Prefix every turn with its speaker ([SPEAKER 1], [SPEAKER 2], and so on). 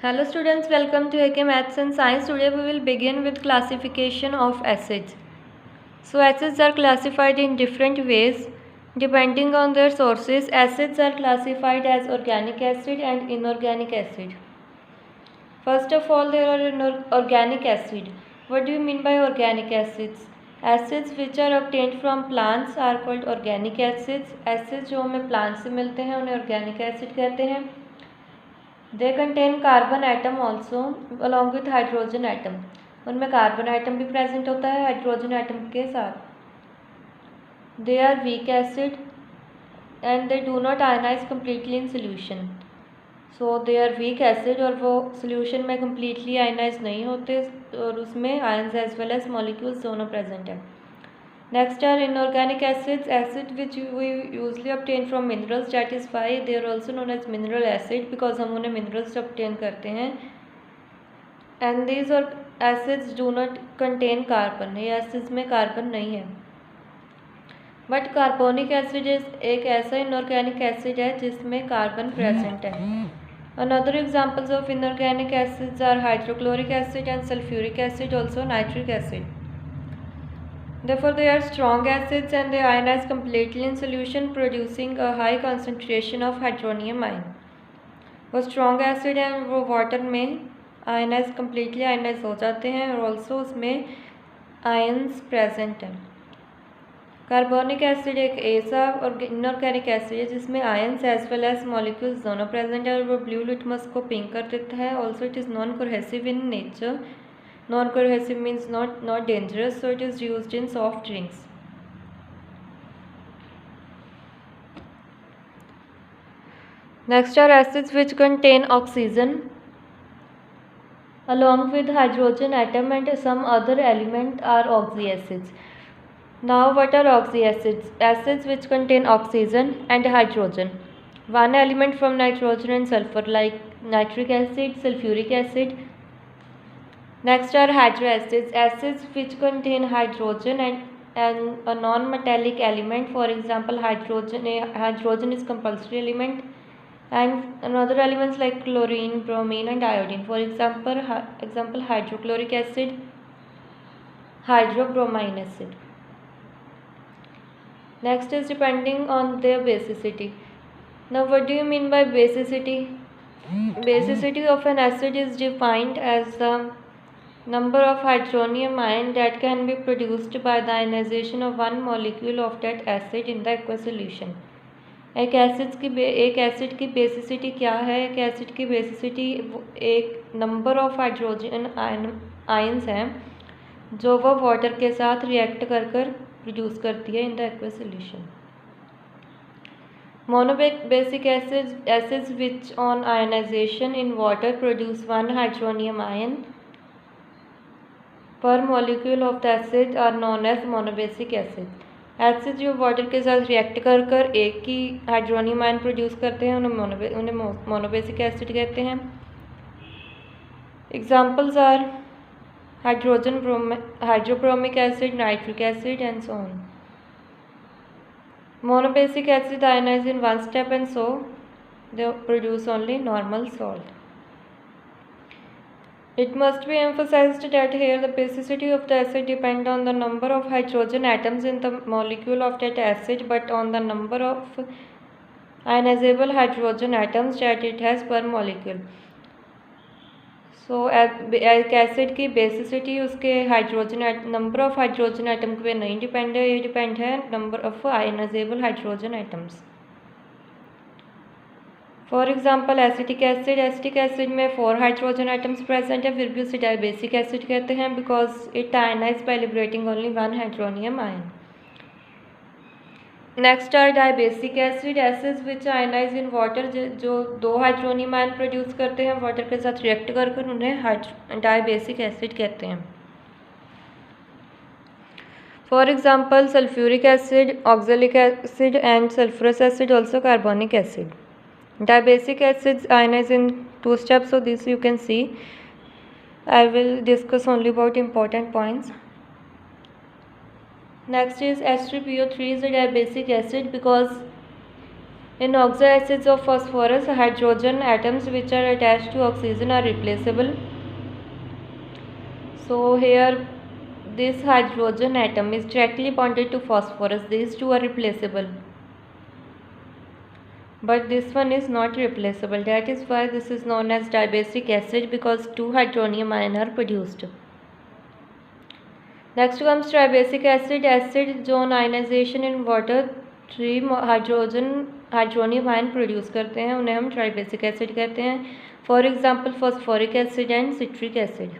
[SPEAKER 1] Hello students, welcome to AK Maths and Science. Today we will begin with classification of acids. So acids are classified in different ways depending on their sources. Acids are classified as organic acid and inorganic acid. First of all, there are organic acid. What do you mean by organic acids? Acids which are obtained from plants are called organic acids. Acids जो हमें plants से मिलते हैं उन्हें organic acid कहते हैं. They contain carbon atom also along with hydrogen atom. उनमें carbon atom भी प्रेजेंट होता है हाइड्रोजन आइटम के साथ. They are weak acid and they do not ionize completely in solution. So they are weak acid और वो solution में completely ionize नहीं होते और उसमें ions as well as molecules दोनों present हैं. Next are inorganic acids, acid which we usually obtain from minerals. That is why they are also known as mineral acid because हम उन्हें minerals से obtain करते हैं. And these acids do not contain carbon. ये acids में carbon नहीं है. But carbonic acid एक ऐसा inorganic acid है जिसमें carbon present है. Another examples of inorganic acids are hydrochloric acid and sulfuric acid, also nitric acid. Therefore, they are strong acids and they ionize completely in solution, producing a high concentration of hydronium ion. वो strong acid हैं वो water में ionize completely ionize हो जाते हैं और also उसमें ions present हैं. कार्बोनिक एसिड एक ऐसा इनऑर्गेनिक एसिड है जिसमें ions as well as molecules दोनों प्रेजेंट है और वो ब्लू लिटमस को पिंक कर देता है. Also it is non cohesive in nature. Non cohesive means not dangerous, so it is used in soft drinks. Next are acids which contain oxygen along with hydrogen atom and some other element are oxyacids. Now what are oxyacids? Acids which contain oxygen and hydrogen, one element from nitrogen and sulfur like nitric acid, sulfuric acid. Next are hydroacids, acids which contain hydrogen and a non-metallic element. For example, hydrogen is compulsory element and another elements like chlorine, bromine and iodine. For example hydrochloric acid, hydrobromine acid. Next is depending on their basicity. Now what do you mean by basicity? Basicity of an acid is defined as the number of hydronium ion that can be produced by the ionization of one molecule of that acid in the aqueous solution. एक एसिड की basicity क्या है? एक एसिड की basicity एक number of hydrogen ions हैं जो वो वाटर के साथ रिएक्ट कर प्रोड्यूस करती है in the aqueous solution. Monobasic acids which on ionization in water produce one hydronium ion per molecule of the acid are known as monobasic acid. Acid जो water के साथ रिएक्ट कर एक ही हाइड्रोनियम आयन प्रोड्यूस करते हैं उन्हें monobasic acid कहते हैं. Examples are hydrobromic acid, nitric acid and so on. Monobasic acid ionize in one step and so they produce only normal salt. It must be emphasized that here the basicity of the acid depend on the number of hydrogen atoms in the molecule of that acid but on the number of ionizable hydrogen atoms that it has per molecule. So एक एसिड की basicity उसके number of hydrogen atom पे नहीं depend है, ये depend है number of ionizable hydrogen atoms. For example acetic acid में 4 हाइड्रोजन आइटम्स प्रेजेंट है फिर भी उसे डायबेसिक एसिड कहते हैं because it ionize by liberating only 1 hydronium ion. Next are dibasic acids which ionize in water जो 2 hydronium ion produce करते हैं वाटर के साथ रिएक्ट कर उन्हें डायबेसिक एसिड कहते हैं. For example sulphuric acid, oxalic acid and sulphurous acid, also carbonic acid. Dibasic acids ionize in 2 steps, so this you can see. I will discuss only about important points. Next is H3PO3 is a diabasic acid because In oxo acids of phosphorus, hydrogen atoms which are attached to oxygen are replaceable. So here this hydrogen atom is directly bonded to phosphorus. These two are replaceable, but this one is not replaceable. That is why this is known as dibasic acid, because 2 hydronium ions are produced. Next comes tribasic acid. Acid जो ionization in water 3 hydronium ion produce करते हैं, उन्हें हम tribasic acid कहते हैं. For example phosphoric acid and citric acid.